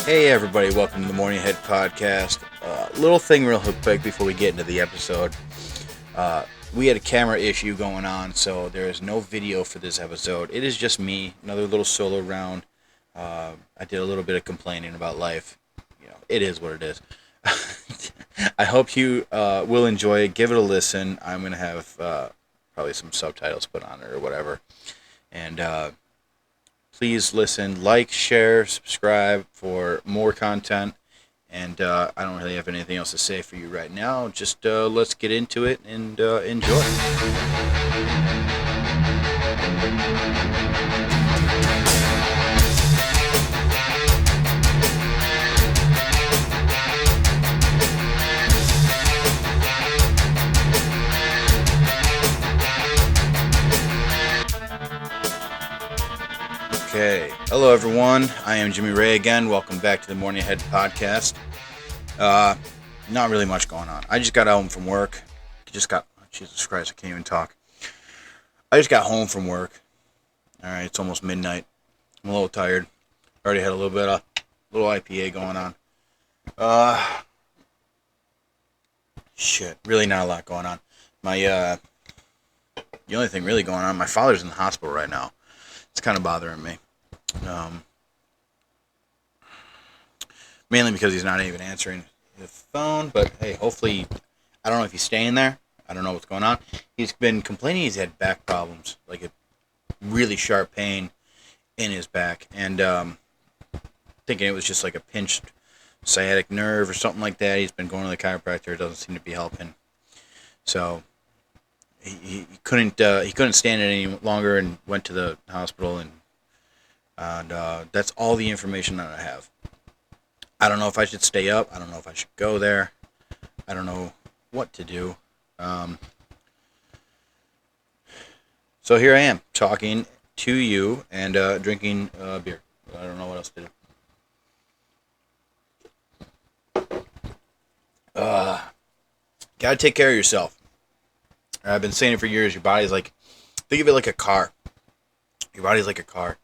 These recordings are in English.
Hey everybody, welcome to the Morning Ahead Podcast. Little thing real quick before we get into the episode. We had a camera issue going on, so there is no video for this episode. It is just me, another little solo round. I did a little bit of complaining about life. You know, it is what it is. I hope you will enjoy it. Give it a listen. I'm going to have probably some subtitles put on it or whatever. And please listen, like, share, subscribe for more content. And I don't really have anything else to say for you right now. Just let's get into it and enjoy. Okay. Hello, everyone. I am Jimmy Ray again. Welcome back to the Morning Ahead Podcast. Not really much going on. I just got home from work. Jesus Christ, I can't even talk. I just got home from work. All right, it's almost midnight. I'm a little tired. Already had a little IPA going on. Really not a lot going on. The only thing really going on, my father's in the hospital right now. It's kind of bothering me. Mainly because he's not even answering the phone, but hey, hopefully, I don't know if he's staying there. I don't know what's going on. He's been complaining he's had back problems, like a really sharp pain in his back, and thinking it was just like a pinched sciatic nerve or something like that. He's been going to the chiropractor. It doesn't seem to be helping. So he couldn't stand it any longer and went to the hospital, and that's all the information that I have. I don't know if I should stay up. I don't know if I should go there. I don't know what to do. So here I am, talking to you and drinking beer. I don't know what else to do. Gotta take care of yourself. I've been saying it for years. Your body's like, think of it like a car. Your body's like a car.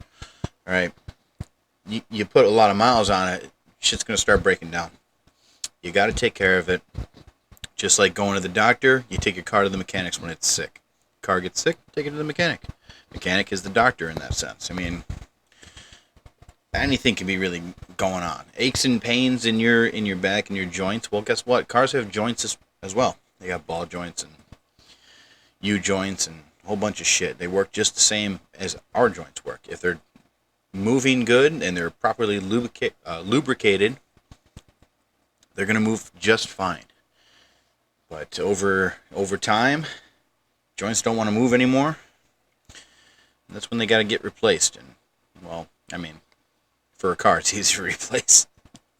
All right. You put a lot of miles on it, shit's going to start breaking down. You got to take care of it. Just like going to the doctor, you take your car to the mechanics when it's sick. Car gets sick, take it to the mechanic. Mechanic is the doctor in that sense. I mean, anything can be really going on. Aches and pains in your back and your joints. Well, guess what? Cars have joints as well. They got ball joints and U-joints and a whole bunch of shit. They work just the same as our joints work. If they're moving good and they're properly lubricated, they're going to move just fine. But over time, joints don't want to move anymore. And that's when they got to get replaced. And, well, I mean, for a car, it's easy to replace.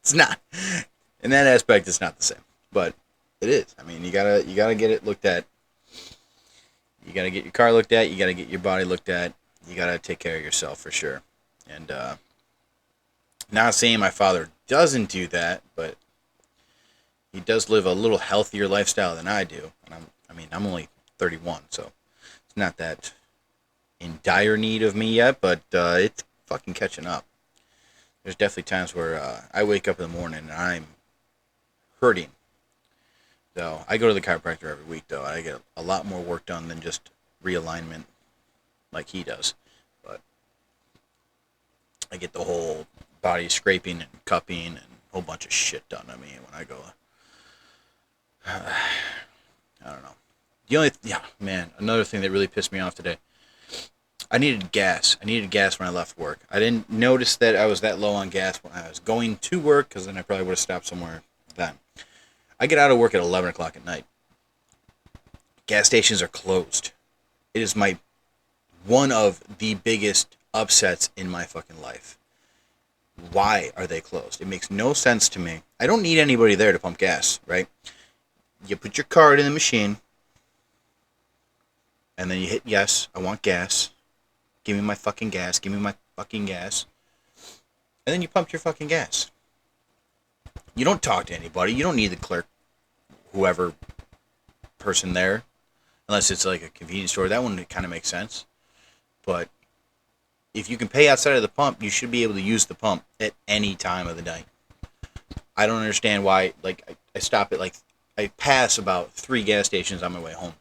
It's not. In that aspect, it's not the same. But it is. I mean, you gotta get it looked at. You got to get your car looked at. You got to get your body looked at. You got to take care of yourself for sure. And not saying my father doesn't do that, but he does live a little healthier lifestyle than I do. And I'm only 31, so it's not that in dire need of me yet, but it's fucking catching up. There's definitely times where I wake up in the morning and I'm hurting. So I go to the chiropractor every week, though. I get a lot more work done than just realignment like he does. But I get the whole body scraping and cupping and a whole bunch of shit done to me when I go. I don't know. Another thing that really pissed me off today. I needed gas. When I left work. I didn't notice that I was that low on gas when I was going to work, because then I probably would have stopped somewhere then. I get out of work at 11 o'clock at night. Gas stations are closed. It is one of the biggest upsets in my fucking life. Why are they closed? It makes no sense to me. I don't need anybody there to pump gas, right? You put your card in the machine, and then you hit yes, I want gas. Give me my fucking gas. And then you pump your fucking gas. You don't talk to anybody. You don't need the clerk, whoever person there, unless it's like a convenience store. That one kind of makes sense. But if you can pay outside of the pump, you should be able to use the pump at any time of the day. I don't understand why. Like I stop at I pass about 3 gas stations on my way home,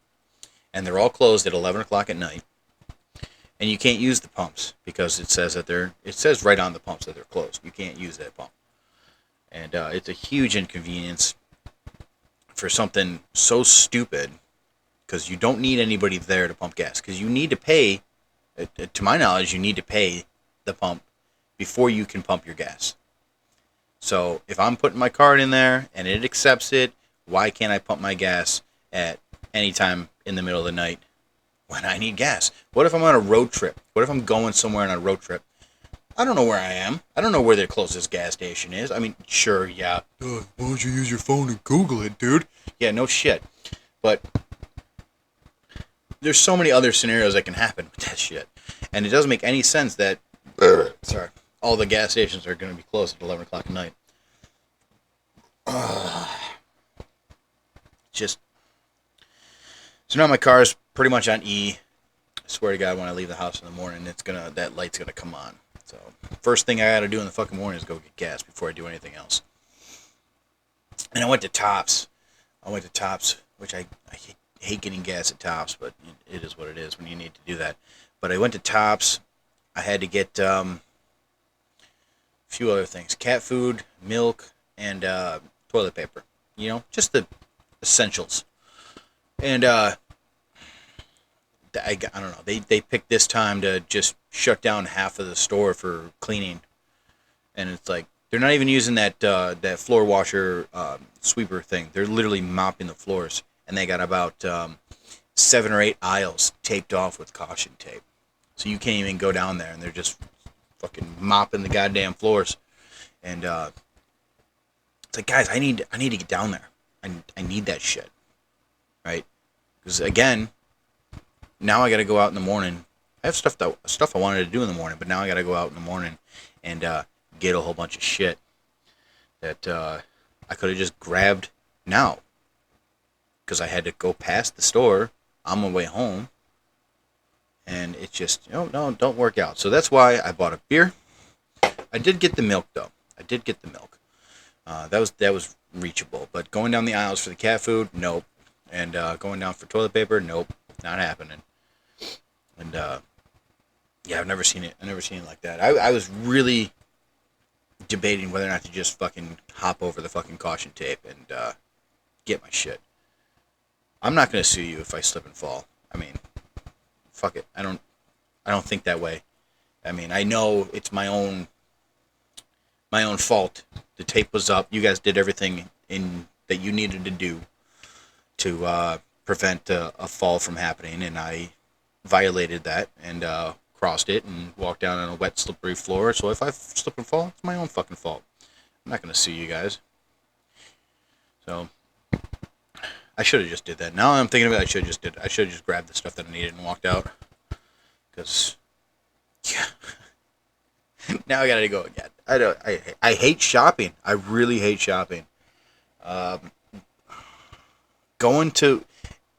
and they're all closed at 11 o'clock at night. And you can't use the pumps because it says that it says right on the pumps that they're closed. You can't use that pump, and it's a huge inconvenience for something so stupid because you don't need anybody there to pump gas because you need to pay. To my knowledge, you need to pay the pump before you can pump your gas. So if I'm putting my card in there and it accepts it, why can't I pump my gas at any time in the middle of the night when I need gas? What if I'm on a road trip? What if I'm going somewhere on a road trip? I don't know where I am. I don't know where the closest gas station is. I mean, sure, yeah. Why don't you use your phone and Google it, dude? Yeah, no shit. But there's so many other scenarios that can happen with that shit. And it doesn't make any sense that all the gas stations are going to be closed at 11 o'clock at night. Just so now my car is pretty much on E. I swear to God, when I leave the house in the morning, that light's gonna come on. So first thing I gotta do in the fucking morning is go get gas before I do anything else. And I went to Tops. Which I hate getting gas at Tops, but it is what it is when you need to do that. But I went to Tops. I had to get a few other things: cat food, milk, and toilet paper. You know, just the essentials. And I don't know. They picked this time to just shut down half of the store for cleaning, and it's like they're not even using that floor washer sweeper thing. They're literally mopping the floors, and they got about 7 or 8 aisles taped off with caution tape, so you can't even go down there, and they're just fucking mopping the goddamn floors. And it's like, guys, I need to get down there. I need that shit, right? Because again, now I got to go out in the morning. I have stuff I wanted to do in the morning, but now I got to go out in the morning and get a whole bunch of shit that I could have just grabbed now, because I had to go past the store on my way home, and it just don't work out. So that's why I bought a beer. I did get the milk though. That was reachable, but going down the aisles for the cat food, nope. And going down for toilet paper, nope, not happening. And yeah, I've never seen it like that. I was really debating whether or not to just fucking hop over the fucking caution tape and get my shit. I'm not gonna sue you if I slip and fall. I mean, fuck it. I don't think that way. I mean, I know it's my own fault. The tape was up. You guys did everything that you needed to do to prevent a fall from happening, and I violated that and crossed it and walked down on a wet, slippery floor. So if I slip and fall, it's my own fucking fault. I'm not going to sue you guys. So I should have just did that. Now I'm thinking of it, I should have just grabbed the stuff that I needed and walked out. Because, yeah. Now I got to go again. I hate shopping. I really hate shopping.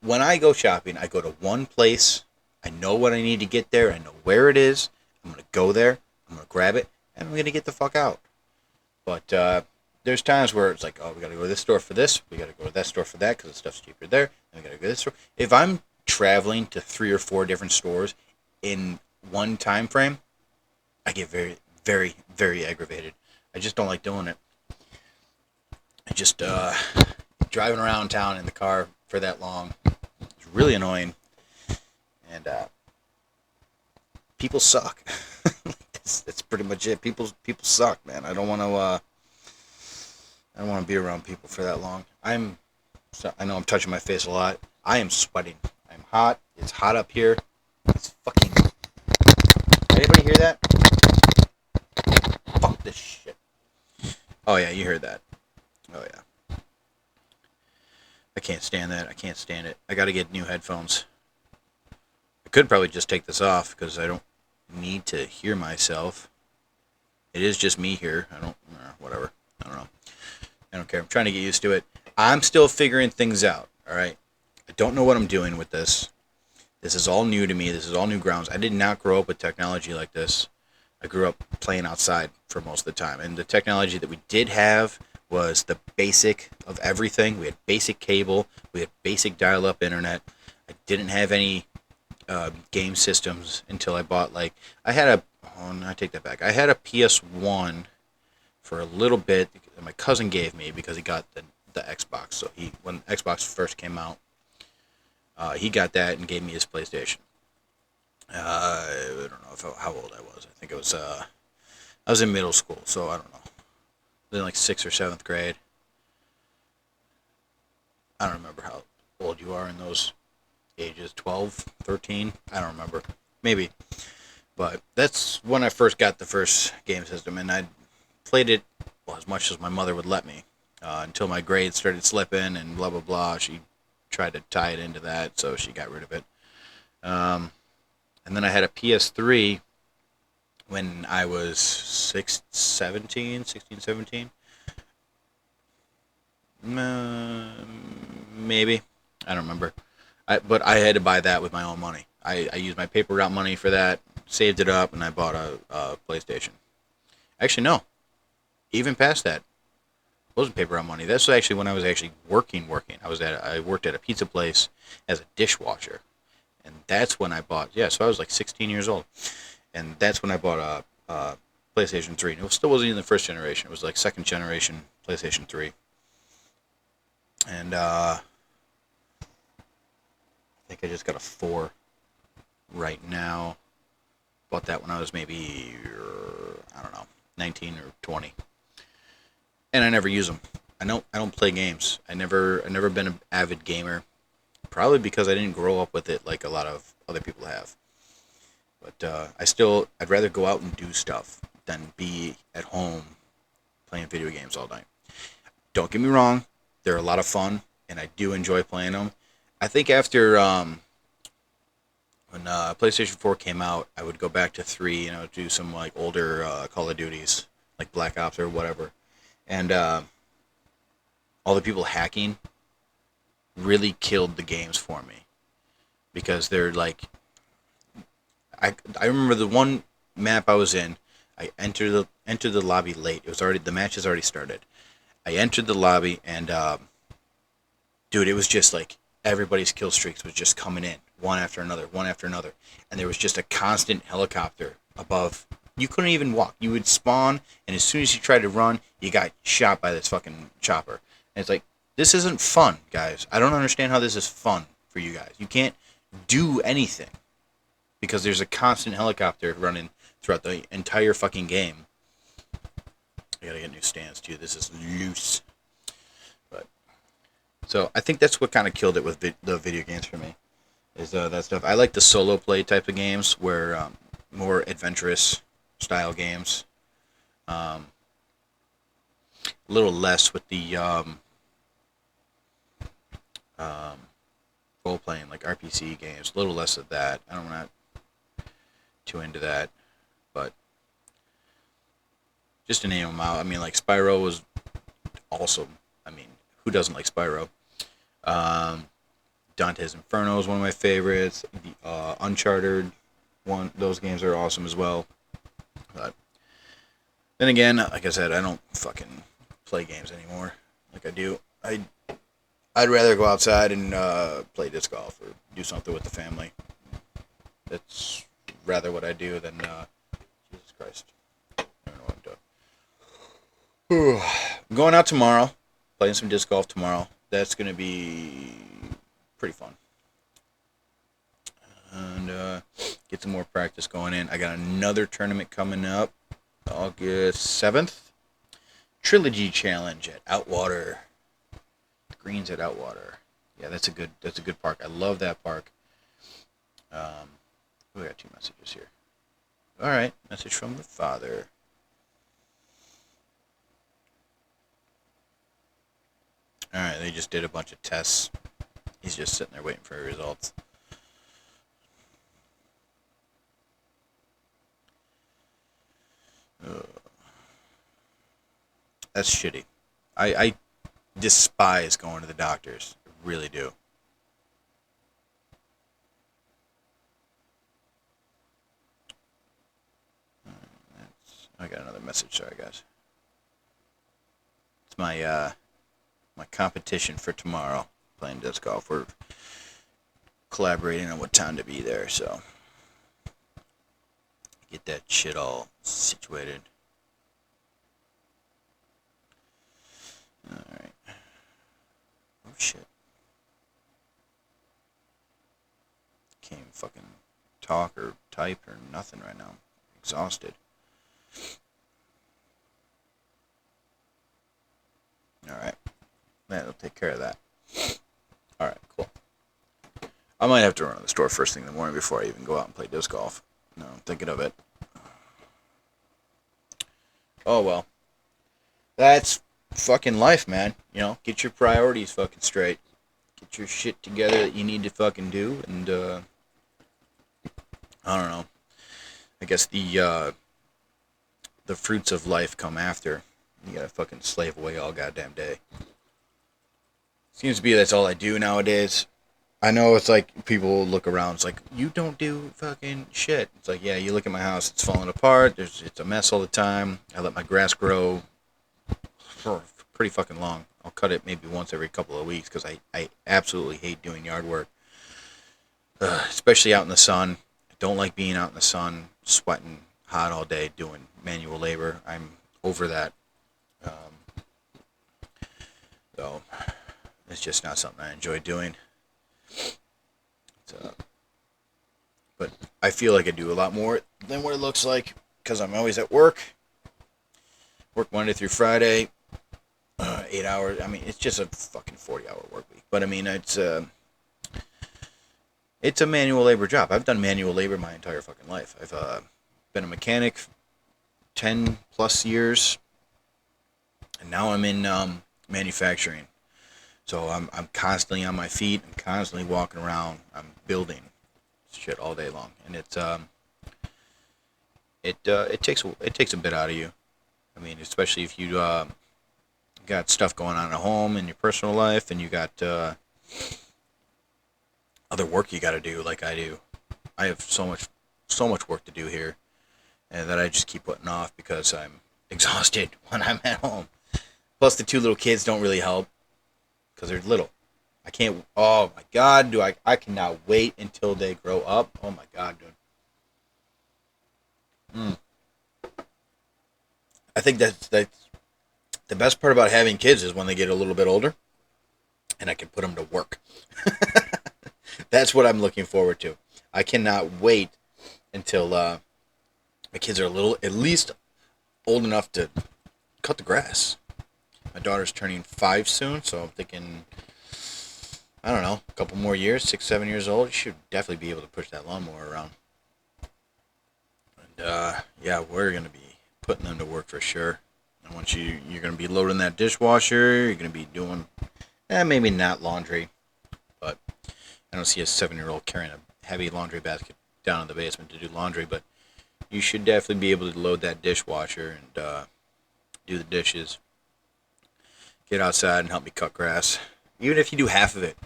When I go shopping, I go to one place. I know what I need to get there. I know where it is. I'm going to go there. I'm going to grab it, and I'm going to get the fuck out. But there's times where it's like, oh, we got to go to this store for this. We got to go to that store for that because the stuff's cheaper there. And we got to go to this store. If I'm traveling to 3 or 4 different stores in one time frame, I get very, very, very aggravated. I just don't like doing it. I just driving around town in the car for that long. It's really annoying. And people suck. that's pretty much it. People suck, man. I don't want to be around people for that long. I know I'm touching my face a lot. I am sweating. I'm hot. It's hot up here. It's fucking... Anybody hear that? Fuck this shit. Oh yeah, you heard that. Oh yeah. I can't stand that. I can't stand it. I gotta get new headphones. I could probably just take this off because I don't need to hear myself. It is just me here. Whatever. I don't know. I don't care. I'm trying to get used to it. I'm still figuring things out. Alright? I don't know what I'm doing with this. This is all new to me. This is all new grounds. I did not grow up with technology like this. I grew up playing outside for most of the time. And the technology that we did have was the basic of everything. We had basic cable. We had basic dial-up internet. I didn't have any game systems until I bought I had a. Oh, no, I take that back. I had a PS1 for a little bit that my cousin gave me because he got the Xbox. So when Xbox first came out, he got that and gave me his PlayStation. I don't know how old I was. I think it was I was in middle school, so I don't know. In like 6th or 7th grade. I don't remember how old you are in those ages. 12, 13? I don't remember. Maybe. But that's when I first got the first game system, and I played it as much as my mother would let me until my grades started slipping and blah, blah, blah. She tried to tie it into that, so she got rid of it. And then I had a PS3 when I was 16, 17. Maybe. I don't remember. But I had to buy that with my own money. I used my paper route money for that, saved it up, and I bought a PlayStation. Actually, no. Even past that. It wasn't paper route money. That's actually when I was actually working. I worked at a pizza place as a dishwasher. And that's when I bought, so I was like 16 years old. And that's when I bought a PlayStation 3. It still wasn't even the first generation. It was like second generation PlayStation 3. And I think I just got a 4 right now. Bought that when I was maybe, I don't know, 19 or 20. And I never use them. I don't play games. I never been an avid gamer. Probably because I didn't grow up with it like a lot of other people have. But I'd rather go out and do stuff than be at home playing video games all night. Don't get me wrong, they're a lot of fun, and I do enjoy playing them. I think after when PlayStation 4 came out, I would go back to 3, do some like older Call of Duties, like Black Ops or whatever. And all the people hacking really killed the games for me. Because they're like... I remember the one map I was in, I entered the lobby late. The match has already started. I entered the lobby and dude, it was just like everybody's kill streaks was just coming in one after another, and there was just a constant helicopter above. You couldn't even walk. You would spawn, and as soon as you tried to run, you got shot by this fucking chopper. And it's like, this isn't fun, guys. I don't understand how this is fun for you guys. You can't do anything because there's a constant helicopter running throughout the entire fucking game. I gotta get new stands too. This is loose. But so I think that's what kind of killed it with the video games for me. Is that stuff. I like the solo play type of games where more adventurous style games. A little less with the role playing, like RPG games. A little less of that. I'm not too into that, but just to name them out. I mean, like Spyro was awesome. I mean, who doesn't like Spyro? Dante's Inferno is one of my favorites. The Uncharted one, those games are awesome as well. But then again, like I said, I don't fucking play games anymore like I do. I'd rather go outside and play disc golf or do something with the family. That's rather what I do than Jesus Christ. I don't know what I'm doing. I'm going out tomorrow, playing some disc golf tomorrow. That's gonna be pretty fun. And get some more practice going in. I got another tournament coming up, August 7th. Trilogy Challenge at Outwater. Greens at Outwater. Yeah, that's a good park. I love that park. We got 2 messages here. All right, message from the father. All right, they just did a bunch of tests. He's just sitting there waiting for results. That's shitty. I despise going to the doctors. I really do. I got another message. Sorry, guys. It's my competition for tomorrow, playing disc golf. We're collaborating on what time to be there, so get that shit all situated. Alright. Oh shit. Can't even fucking talk or type or nothing right now. I'm exhausted. Alright. That'll take care of that. Alright, cool. I might have to run to the store first thing in the morning before I even go out and play disc golf. No, I'm thinking of it. Oh well. That's fucking life, man. You know, get your priorities fucking straight. Get your shit together that you need to fucking do, and I don't know. I guess the fruits of life come after. You gotta fucking slave away all goddamn day. Seems to be that's all I do nowadays. I know it's like people look around. It's like you don't do fucking shit. It's like yeah, you look at my house. It's falling apart. It's a mess all the time. I let my grass grow for pretty fucking long. I'll cut it maybe once every couple of weeks because I absolutely hate doing yard work, especially out in the sun. I don't like being out in the sun, sweating hot all day doing manual labor. I'm over that. So it's just not something I enjoy doing. But I feel like I do a lot more than what it looks like because I'm always at work. Work Monday through Friday, 8 hours. I mean, it's just a fucking 40-hour work week. But I mean, it's a manual labor job. I've done manual labor my entire fucking life. I've been a mechanic 10 plus years, and now I'm in manufacturing. So I'm constantly on my feet. I'm constantly walking around. I'm building shit all day long, and it takes a bit out of you. I mean, especially if you got stuff going on at home in your personal life, and you got other work you got to do, like I do. I have so much work to do here, and that I just keep putting off because I'm exhausted when I'm at home. Plus, the two little kids don't really help because they're little. I can't. Oh my god, I cannot wait until they grow up. Oh my god, dude. I think that's the best part about having kids is when they get a little bit older, and I can put them to work. That's what I'm looking forward to. I cannot wait until my kids are at least old enough to cut the grass. My daughter's turning 5 soon, so I'm thinking, I don't know, a couple more years, 6, 7 years old, she should definitely be able to push that lawnmower around. And yeah, we're gonna be putting them to work for sure. And once you're gonna be loading that dishwasher, you're gonna be doing, maybe not laundry, but I don't see a 7-year-old carrying a heavy laundry basket down in the basement to do laundry, but you should definitely be able to load that dishwasher and do the dishes. Get outside and help me cut grass. Even if you do half of it.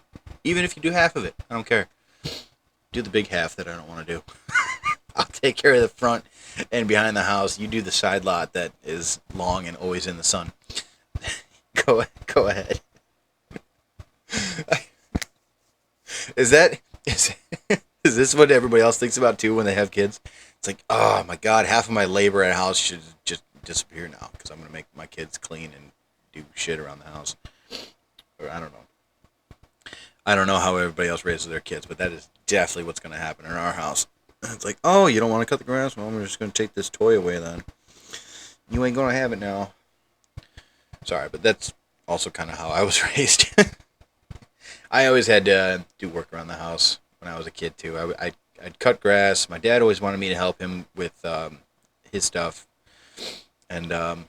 I don't care. Do the big half that I don't want to do. I'll take care of the front and behind the house. You do the side lot that is long and always in the sun. Go ahead. Is this what everybody else thinks about too when they have kids? It's like, oh my god, half of my labor at the house should just disappear now because I'm gonna make my kids clean and do shit around the house. Or I don't know. I don't know how everybody else raises their kids, but that is definitely what's gonna happen in our house. It's like, oh, you don't want to cut the grass? Well, I'm just gonna take this toy away then. You ain't gonna have it now. Sorry, but that's also kind of how I was raised. I always had to do work around the house when I was a kid too. I'd cut grass. My dad always wanted me to help him with his stuff, and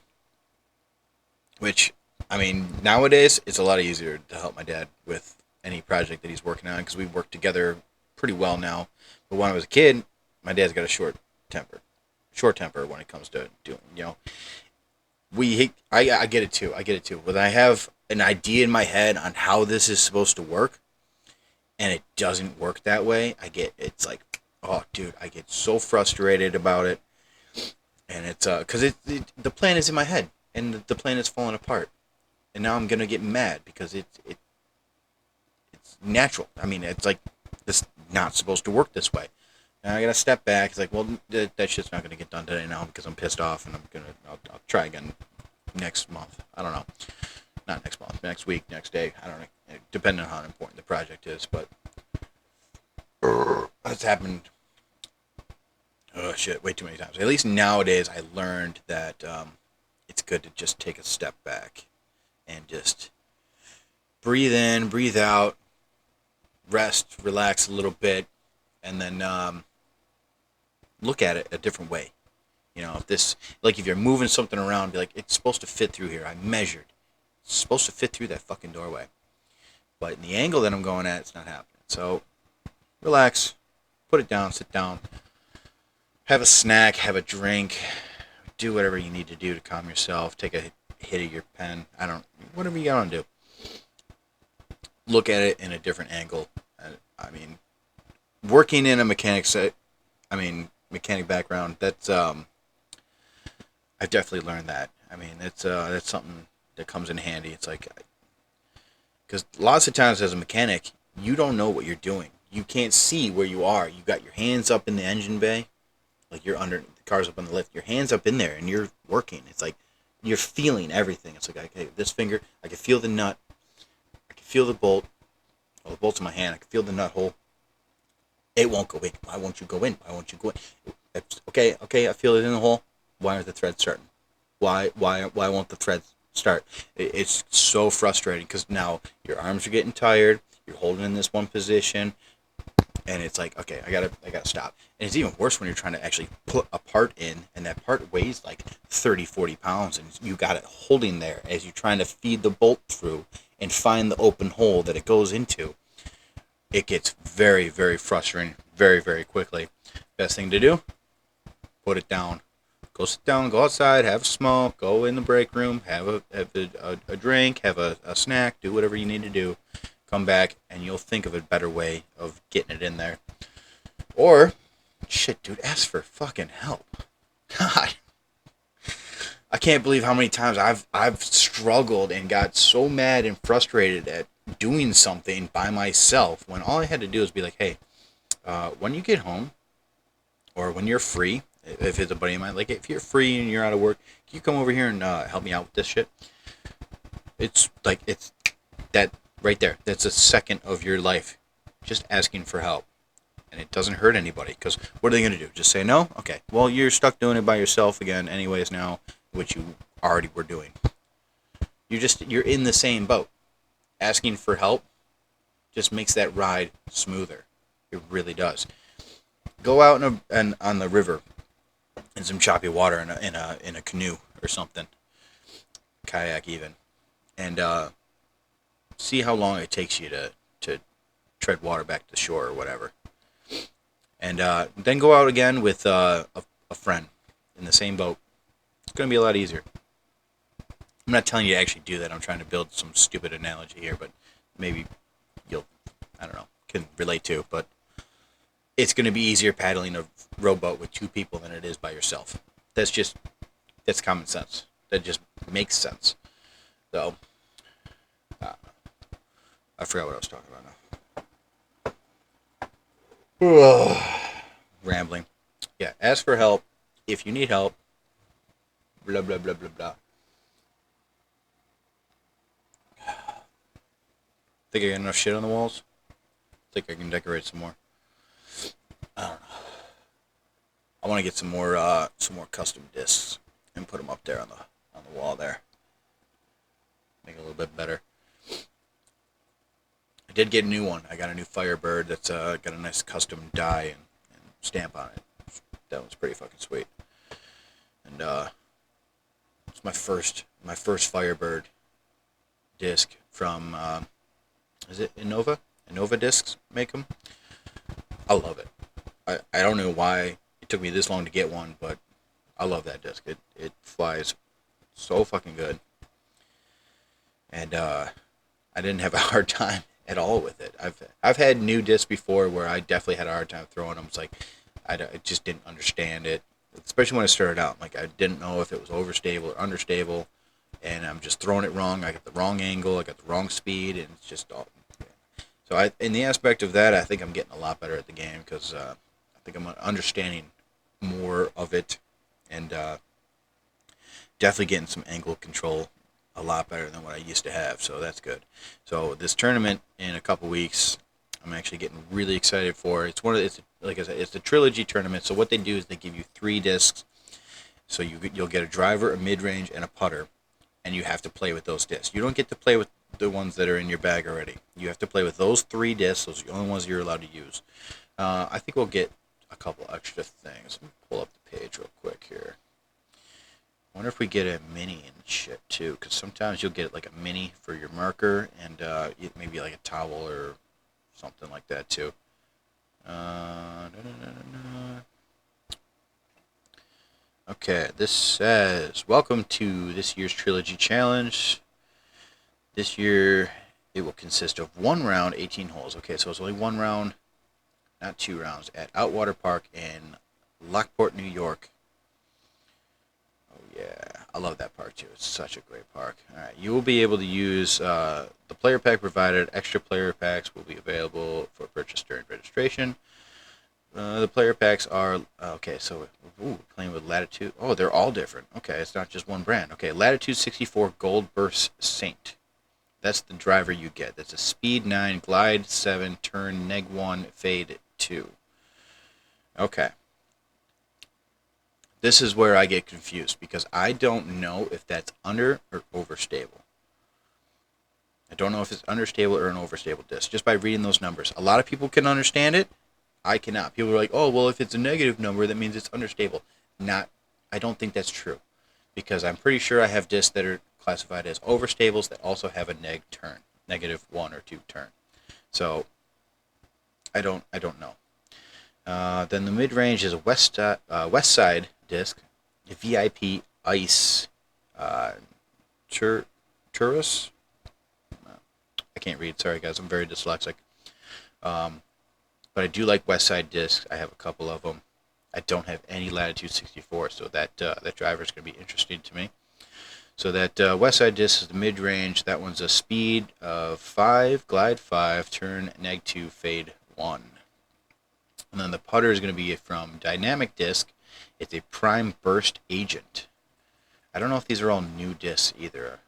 which, I mean, nowadays it's a lot easier to help my dad with any project that he's working on because we work together pretty well now. But when I was a kid, my dad's got a short temper when it comes to doing, I get it too. When I have an idea in my head on how this is supposed to work, and it doesn't work that way, it's like, oh, dude, I get so frustrated about it, and it's because the plan is in my head, and the plan is falling apart, and now I'm gonna get mad because it's natural. I mean, it's like this not supposed to work this way. And I gotta step back. It's like, well, that shit's not gonna get done today now because I'm pissed off, and I'll try again next month. I don't know, not next month, next week, next day. I don't know, depending on how important the project is. But that's happened. Oh shit, way too many times. At least nowadays, I learned that it's good to just take a step back and just breathe in, breathe out, rest, relax a little bit, and then look at it a different way. You know, if this, like, if you're moving something around, be like, it's supposed to fit through here. I measured. It's supposed to fit through that fucking doorway. But in the angle that I'm going at, it's not happening. So, relax, put it down, sit down, have a snack, have a drink, do whatever you need to do to calm yourself. Take a hit of your pen. Whatever you gotta do. Look at it in a different angle. I mean, working in a mechanic background, that's I've definitely learned that. I mean, that's something that comes in handy. It's like, because lots of times as a mechanic, you don't know what you're doing. You can't see where you are. You got your hands up in the engine bay, like you're under the car's up on the lift. Your hands up in there, and you're working. It's like you're feeling everything. It's like, okay, this finger, I can feel the nut, I can feel the bolt. Well, the bolt's in my hand. I can feel the nut hole. It won't go in. Why won't you go in? Why won't you go in? Okay, I feel it in the hole. Why aren't the threads starting? Why won't the threads start? It's so frustrating because now your arms are getting tired. You're holding in this one position, and it's like, okay, I gotta stop. And it's even worse when you're trying to actually put a part in, and that part weighs like 30, 40 pounds, and you got it holding there as you're trying to feed the bolt through and find the open hole that it goes into. It gets very, very frustrating very, very quickly. Best thing to do, put it down. Go sit down, go outside, have a smoke, go in the break room, have a drink, have a snack, do whatever you need to do. Come back, and you'll think of a better way of getting it in there. Or, shit, dude, ask for fucking help. God. I can't believe how many times I've struggled and got so mad and frustrated at doing something by myself when all I had to do is be like, hey, when you get home or when you're free, if it's a buddy of mine, like if you're free and you're out of work, can you come over here and help me out with this shit? It's like, it's that right there. That's a second of your life just asking for help. And it doesn't hurt anybody, because what are they going to do? Just say no? Okay, well, you're stuck doing it by yourself again anyways now, which you already were doing. You're in the same boat. Asking for help just makes that ride smoother. It really does. Go out on the river in some choppy water in a canoe or something, kayak even, and see how long it takes you to tread water back to shore or whatever. And then go out again with a friend in the same boat. It's going to be a lot easier. I'm not telling you to actually do that. I'm trying to build some stupid analogy here, but maybe you'll, I don't know, can relate to. But it's going to be easier paddling a rowboat with two people than it is by yourself. That's common sense. That just makes sense. So, I forgot what I was talking about now. Rambling. Yeah, ask for help if you need help. Blah, blah, blah, blah, blah. Think I got enough shit on the walls? Think I can decorate some more? I don't know. I want to get some more custom discs and put them up there on the wall there. Make it a little bit better. I did get a new one. I got a new Firebird that's got a nice custom die and stamp on it. That was pretty fucking sweet. And it's my first Firebird disc from is it Innova? Innova discs make them. I love it. I don't know why it took me this long to get one, but I love that disc. It flies so fucking good. And I didn't have a hard time at all with it. I've had new discs before where I definitely had a hard time throwing them. It's like I just didn't understand it, especially when I started out. Like I didn't know if it was overstable or understable. and I'm just throwing it wrong. I got the wrong angle, I got the wrong speed, and it's just all. So in the aspect of that, I think I'm getting a lot better at the game because I think I'm understanding more of it, and definitely getting some angle control a lot better than what I used to have. So that's good. So this tournament in a couple weeks, I'm actually getting really excited for. It's like I said, it's a trilogy tournament. So what they do is they give you 3 discs. So you'll get a driver, a mid-range, and a putter, and you have to play with those discs. You don't get to play with the ones that are in your bag already. You have to play with those 3 discs. Those are the only ones you're allowed to use. I think we'll get a couple extra things. Let me pull up the page real quick here. I wonder if we get a mini and shit too, because sometimes you'll get like a mini for your marker and maybe like a towel or something like that too. Okay, this says, welcome to this year's Trilogy Challenge. This year, it will consist of 1 round, 18 holes. Okay, so it's only 1 round, not 2 rounds, at Outwater Park in Lockport, New York. Oh, yeah, I love that park, too. It's such a great park. All right, you will be able to use the player pack provided. Extra player packs will be available for purchase during registration. The player packs are, okay, so, playing with Latitude. Oh, they're all different. Okay, it's not just one brand. Okay, Latitude 64 Gold Burst Saint. That's the driver you get. That's a speed 9, glide 7, turn neg 1, fade 2. Okay. This is where I get confused because I don't know if that's under or overstable. I don't know if it's understable or an overstable disc just by reading those numbers. A lot of people can understand it. I cannot. People are like, oh, well, if it's a negative number, that means it's understable. I don't think that's true because I'm pretty sure I have discs that are classified as overstables that also have a negative 1 or 2 turn. So I don't know. Then the mid range is a West Side disc, a VIP Ice Turris. I can't read. Sorry guys, I'm very dyslexic. But I do like West Side discs. I have a couple of them. I don't have any Latitude 64, so that driver is going to be interesting to me. So that West Side disc is the mid-range. That one's a speed of 5, glide 5, turn neg 2, fade 1. And then the putter is going to be from Dynamic Disc. It's a Prime Burst Agent. I don't know if these are all new discs either.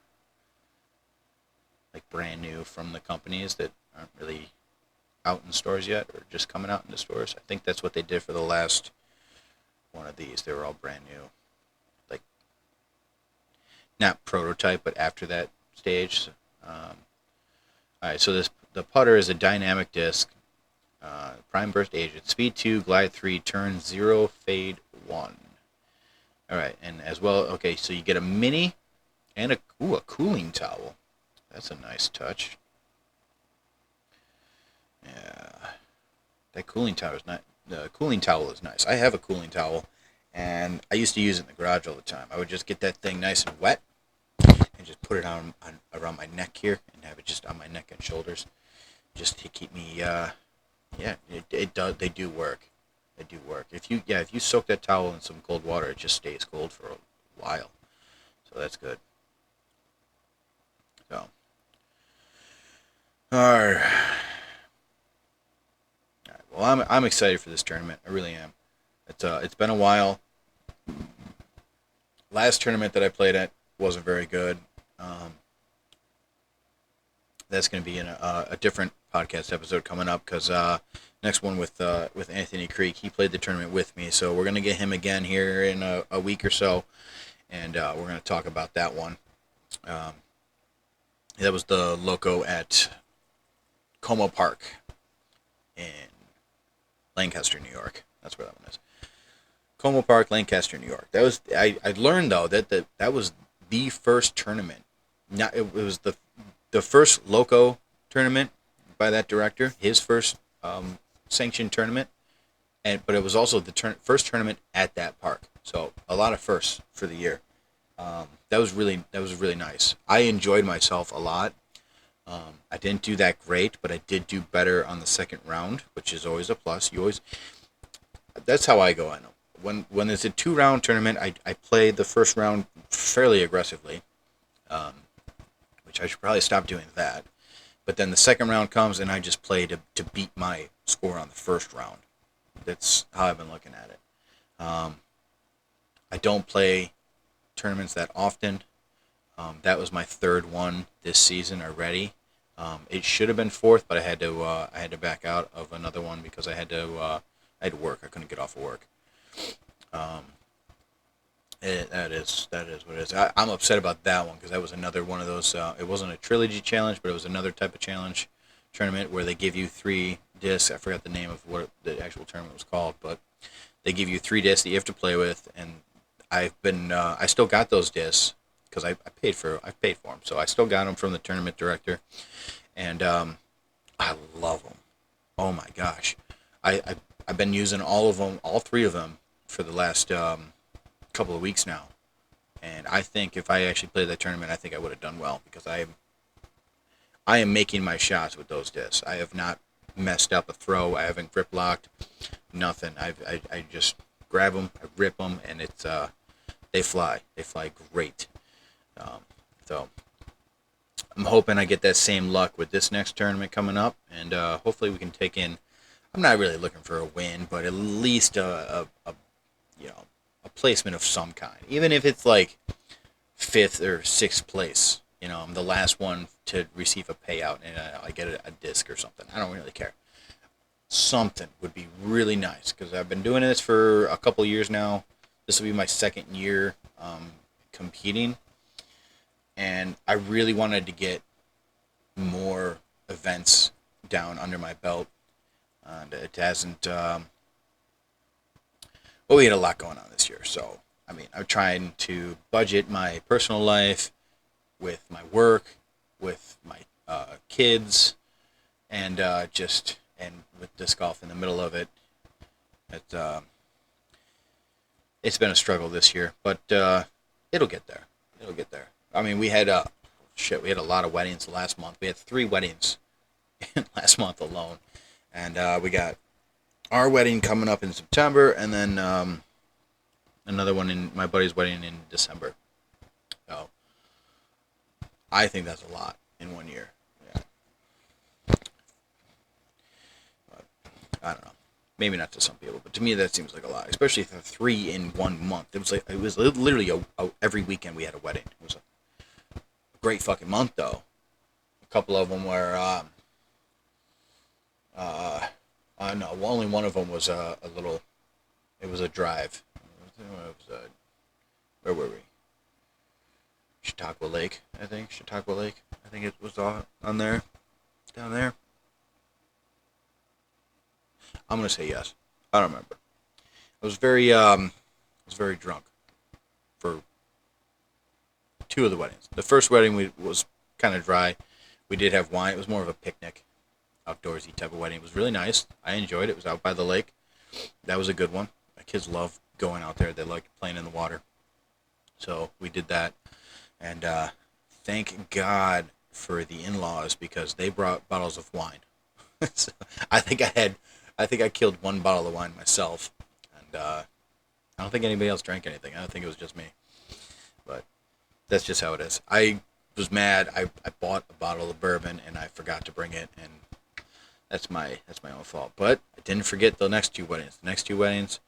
Like brand new from the companies that aren't really out in stores yet or just coming out in the stores. I think that's what they did for the last one of these. They were all brand new. Like, not prototype, but after that stage. Alright, so the putter is a Dynamic Disc. Prime Burst Agent. Speed 2, glide 3, turn 0, fade 1. Alright, and as well, okay, so you get a mini and a cooling towel. That's a nice touch. Yeah. That cooling towel is not. The cooling towel is nice. I have a cooling towel, and I used to use it in the garage all the time. I would just get that thing nice and wet, and just put it on around my neck here, and have it just on my neck and shoulders, just to keep me. It does. They do work. They do work. If you soak that towel in some cold water, it just stays cold for a while. So that's good. So. All right. Well, I'm excited for this tournament. I really am. It's been a while. Last tournament that I played at wasn't very good. That's going to be in a different podcast episode coming up because next one with Anthony Creek, he played the tournament with me, so we're going to get him again here in a week or so, and we're going to talk about that one. That was the Loco at Como Park in Lancaster, New York. That's where that one is. Como Park, Lancaster, New York. That was I learned though that was the first tournament. Not it was the first Loco tournament by that director. His first sanctioned tournament, but it was also the first tournament at that park. So a lot of firsts for the year. That was really nice. I enjoyed myself a lot. I didn't do that great, but I did do better on the second round, which is always a plus. That's how I go. I know when it's a 2-round tournament, I play the first round fairly aggressively. which I should probably stop doing that. But then the second round comes, and I just play to beat my score on the first round. That's how I've been looking at it. I don't play tournaments that often. That was my third one this season already. It should have been fourth, but I had to back out of another one because I had to work. I couldn't get off of work. That is what it is. I'm upset about that one because that was another one of those. It wasn't a trilogy challenge, but it was another type of challenge tournament where they give you 3 discs. I forgot the name of what the actual tournament was called, but they give you 3 discs that you have to play with, and I still got those discs because I paid for them, so I still got them from the tournament director, and I love them. Oh my gosh, I've been using all 3 of them for the last couple of weeks now, and I think if I actually played that tournament, I think I would have done well because I am making my shots with those discs. I have not messed up a throw. I haven't grip locked, nothing. I just grab them, I rip them, and it's they fly great. So I'm hoping I get that same luck with this next tournament coming up, and hopefully we can take in. I'm not really looking for a win, but at least a placement of some kind, even if it's like 5th or 6th place. I'm the last one to receive a payout, and I get a disc or something. I don't really care. Something would be really nice because I've been doing this for a couple of years now. This will be my 2nd year competing, and I really wanted to get more events down under my belt, and it hasn't. Well, we had a lot going on this year, so I mean, I'm trying to budget my personal life with my work, with my kids, and with disc golf in the middle of it. It's been a struggle this year, but it'll get there. It'll get there. I mean, we had a lot of weddings last month. We had 3 weddings last month alone, and we got our wedding coming up in September, and then another one in my buddy's wedding in December. So I think that's a lot in 1 year. Yeah. But, I don't know. Maybe not to some people, but to me that seems like a lot, especially for 3 in 1 month. It was literally every weekend we had a wedding. It was a great fucking month though. A couple of them were no, only one of them was a little. It was a drive. Where were we? Chautauqua Lake, I think. Chautauqua Lake. I think it was on there, down there. I'm gonna say yes. I don't remember. I was very drunk for 2 of the weddings. The first wedding was kind of dry. We did have wine. It was more of a picnic, outdoorsy type of wedding. It was really nice. I enjoyed it. It was out by the lake. That was a good one. My kids love going out there. They like playing in the water. So we did that. And thank God for the in-laws because they brought bottles of wine. So I think I killed 1 bottle of wine myself. And I don't think anybody else drank anything. I don't think it was just me. But that's just how it is. I was mad. I bought a bottle of bourbon and I forgot to bring it, and that's my own fault. But I didn't forget the next 2 weddings. The next 2 weddings,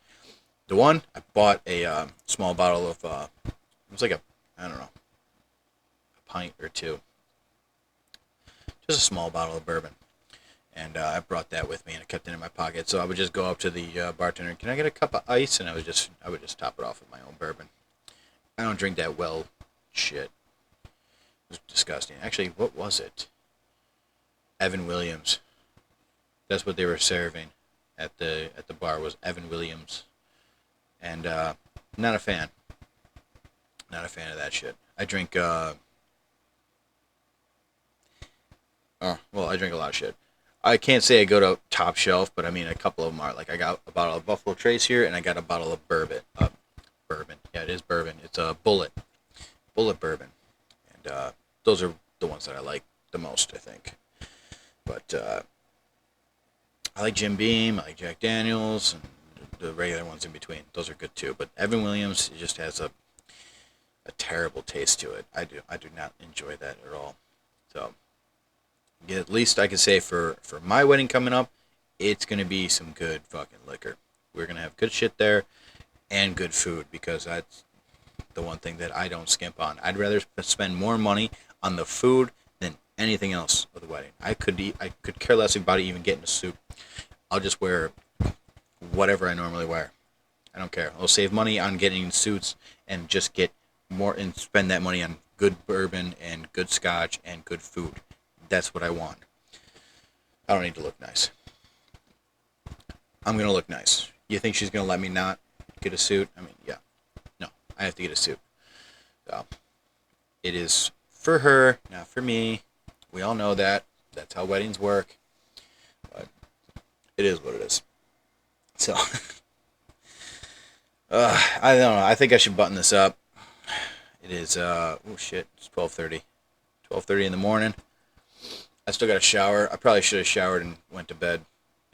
the one I bought a small bottle of it was like I don't know, a pint or 2, just a small bottle of bourbon, and I brought that with me and I kept it in my pocket. So I would just go up to the bartender, can I get a cup of ice? And I would just top it off with my own bourbon. I don't drink that well, shit. It was disgusting. Actually, what was it? Evan Williams. That's what they were serving at the bar, was Evan Williams, and not a fan. Not a fan of that shit. I drink. I drink a lot of shit. I can't say I go to top shelf, but I mean a couple of them are. Like I got a bottle of Buffalo Trace here, and I got a bottle of bourbon. Bourbon. Yeah, it is bourbon. It's a Bullet bourbon, and those are the ones that I like the most, I think. But I like Jim Beam, I like Jack Daniels, and the regular ones in between. Those are good too. But Evan Williams just has a terrible taste to it. I do not enjoy that at all. So, yeah, at least I can say for my wedding coming up, it's gonna be some good fucking liquor. We're gonna have good shit there and good food because that's the one thing that I don't skimp on. I'd rather spend more money on the food than anything else of the wedding. I could care less about even getting a suit. I'll just wear whatever I normally wear. I don't care. I'll save money on getting suits and just get more and spend that money on good bourbon and good scotch and good food. That's what I want. I don't need to look nice. I'm gonna look nice. You think she's gonna let me not get a suit? I mean, yeah. No, I have to get a suit. So it is for her, not for me. We all know that. That's how weddings work. But it is what it is. So I don't know. I think I should button this up. It is oh shit, it's 12:30. 12:30 in the morning. I still got a shower. I probably should have showered and went to bed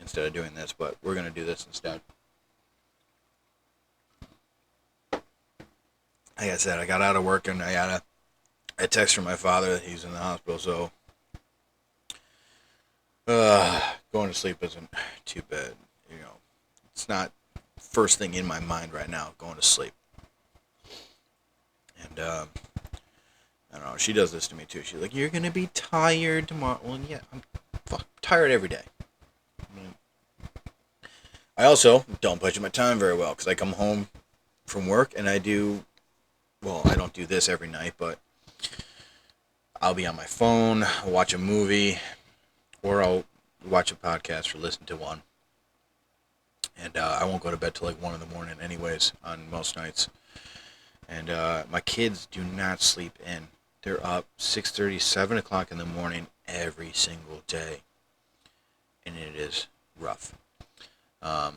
instead of doing this, but we're gonna do this instead. Like I said, I got out of work and I got a text from my father that he's in the hospital, so going to sleep isn't too bad. You know, it's not first thing in my mind right now, going to sleep. And I don't know, she does this to me too. She's like, "You're gonna be tired tomorrow." Well, yeah, I'm tired every day. I also don't budget my time very well because I come home from work and I do, well, I don't do this every night, but I'll be on my phone, I'll watch a movie, or I'll watch a podcast or listen to one. And I won't go to bed till like 1 in the morning anyways on most nights. And my kids do not sleep in. They're up 6:30, 7 o'clock in the morning every single day. And it is rough. And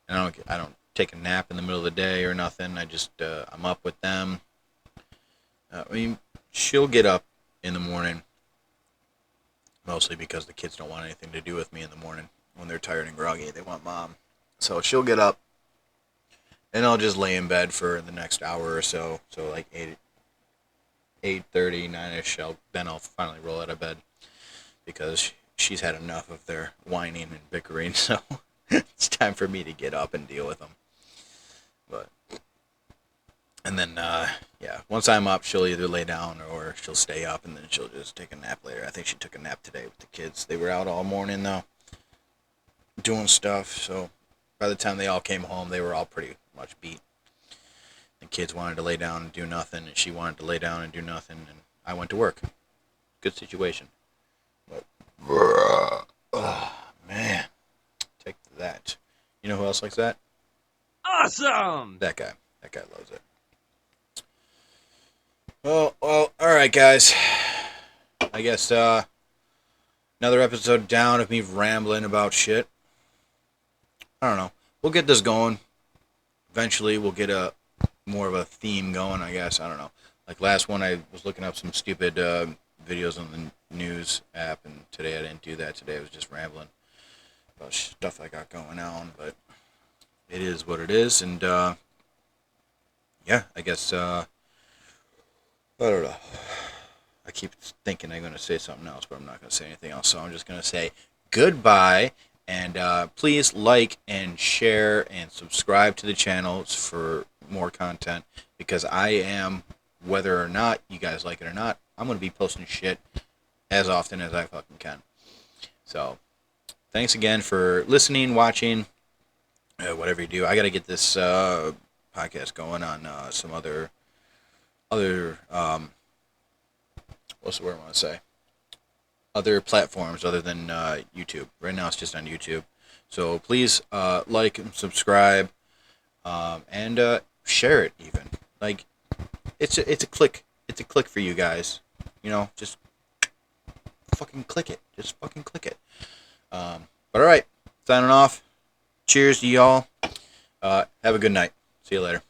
I don't take a nap in the middle of the day or nothing. I just, I'm up with them. I mean, she'll get up in the morning, mostly because the kids don't want anything to do with me in the morning. When they're tired and groggy, they want mom. So she'll get up, and I'll just lay in bed for the next hour or so. So like 8:30, 9ish. Then I'll finally roll out of bed because she's had enough of their whining and bickering. So it's time for me to get up and deal with them. And then, yeah, once I'm up, she'll either lay down or she'll stay up, and then she'll just take a nap later. I think she took a nap today with the kids. They were out all morning, though, doing stuff. So by the time they all came home, they were all pretty much beat. The kids wanted to lay down and do nothing, and she wanted to lay down and do nothing, and I went to work. Good situation. But, oh, man. Take that. You know who else likes that? Awesome! That guy. That guy loves it. Well, all right, guys. I guess another episode down of me rambling about shit. I don't know. We'll get this going. Eventually, we'll get a more of a theme going, I guess. I don't know. Like last one, I was looking up some stupid videos on the news app, and today I didn't do that. Today I was just rambling about stuff I got going on, but it is what it is, and yeah, I guess I don't know. I keep thinking I'm going to say something else, but I'm not going to say anything else. So I'm just going to say goodbye. And please like and share and subscribe to the channels for more content. Because I am, whether or not you guys like it or not, I'm going to be posting shit as often as I fucking can. So thanks again for listening, watching, whatever you do. I got to get this podcast going on some other what's the word I want to say? Other platforms other than YouTube. Right now it's just on YouTube. So please like and subscribe and share it even. Like it's a click. It's a click for you guys. You know, just fucking click it. Just fucking click it. But all right, signing off. Cheers to y'all. Have a good night. See you later.